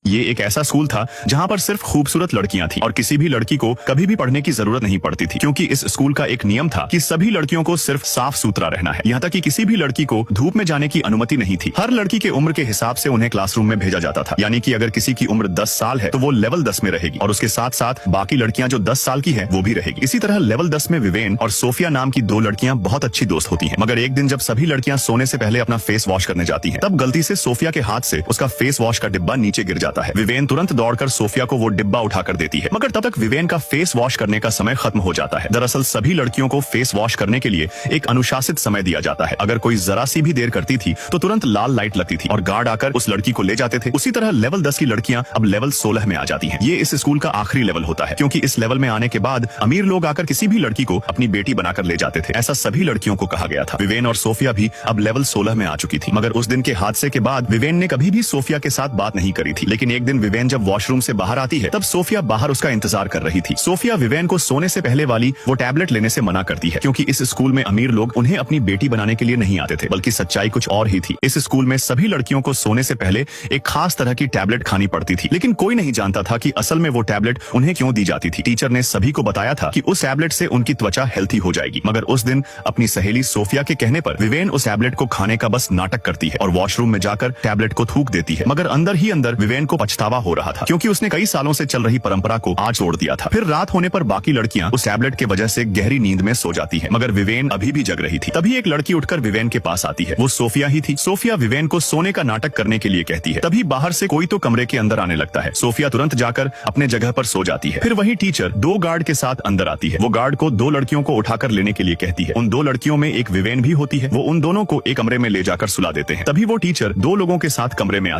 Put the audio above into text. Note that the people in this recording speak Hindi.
ये एक ऐसा स्कूल था जहाँ पर सिर्फ खूबसूरत लड़कियां थी और किसी भी लड़की को कभी भी पढ़ने की जरूरत नहीं पड़ती थी, क्योंकि इस स्कूल का एक नियम था कि सभी लड़कियों को सिर्फ साफ सुथरा रहना है। यहाँ तक कि किसी भी लड़की को धूप में जाने की अनुमति नहीं थी। हर लड़की के उम्र के हिसाब से उन्हें क्लासरूम में भेजा जाता था, यानी कि अगर किसी की उम्र 10 साल है तो वो लेवल 10 में रहेगी और उसके साथ साथ बाकी लड़कियां जो 10 साल की है वो भी रहेगी। इसी तरह लेवल 10 में विवेन और सोफिया नाम की दो लड़कियां बहुत अच्छी दोस्त होती हैं। मगर एक दिन जब सभी लड़कियां सोने से पहले अपना फेस वॉश करने जाती हैं, तब गलती से सोफिया के हाथ से उसका फेस वॉश का डिब्बा नीचे गिर जाता है। विवेन तुरंत दौड़कर सोफिया को वो डिब्बा उठाकर देती है, मगर तब तक विवेन का फेस वॉश करने का समय खत्म हो जाता है। दरअसल सभी लड़कियों को फेस वॉश करने के लिए एक अनुशासित समय दिया जाता है। अगर कोई जरा सी भी देर करती थी तो तुरंत लाल लाइट लगती थी और गार्ड आकर उस लड़की को ले जाते थे। उसी तरह लेवल 10 की लड़कियां अब लेवल 16 में आ जाती हैं। ये इस स्कूल का आखिरी लेवल होता है, क्योंकि इस लेवल में आने के बाद अमीर लोग आकर किसी भी लड़की को अपनी बेटी बनाकर ले जाते थे। ऐसा सभी लड़कियों को कहा गया था। विवेन और सोफिया भी अब लेवल 16 में आ चुकी थी, मगर उस दिन के हादसे के बाद विवेन ने कभी भी सोफिया के साथ बात नहीं करी थी। लेकिन एक दिन विवेन जब वॉशरूम से बाहर आती है, तब सोफिया बाहर उसका इंतजार कर रही थी। सोफिया विवेन को सोने से पहले वाली वो टैबलेट लेने से मना करती है, क्योंकि इस स्कूल में अमीर लोग उन्हें अपनी बेटी बनाने के लिए नहीं आते थे, बल्कि सच्चाई कुछ और ही थी। इस स्कूल में सभी लड़कियों को सोने से पहले एक खास तरह की टैबलेट खानी पड़ती थी, लेकिन कोई नहीं जानता था कि असल में वो टैबलेट उन्हें क्यों दी जाती थी। टीचर ने सभी को बताया था कि उस टैबलेट से उनकी त्वचा हेल्थी हो जाएगी, मगर उस दिन अपनी सहेली सोफिया के कहने पर विवेन उस टैबलेट को खाने का बस नाटक करती है और वॉशरूम में जाकर टैबलेट को थूक देती है। मगर अंदर ही अंदर विवेन को पछतावा हो रहा था, क्योंकि उसने कई सालों से चल रही परंपरा को आज तोड़ दिया था। फिर रात होने पर बाकी लड़कियां उस टैबलेट के वजह से गहरी नींद में सो जाती हैं, मगर विवेन अभी भी जग रही थी। तभी एक लड़की उठकर विवेन के पास आती है। वो सोफिया ही थी। सोफिया विवेन को सोने का नाटक करने के लिए कहती है। तभी बाहर से कोई तो कमरे के अंदर आने लगता है। सोफिया तुरंत जाकर अपने जगह पर सो जाती है। फिर वही टीचर दो गार्ड के साथ अंदर आती है। वो गार्ड को दो लड़कियों को उठाकर लेने के लिए कहती है। उन दो लड़कियों में एक विवेन भी होती है। वो उन दोनों को एक कमरे में ले जाकर सुला देते हैं। तभी वो टीचर दो लोगों के साथ कमरे में आती है।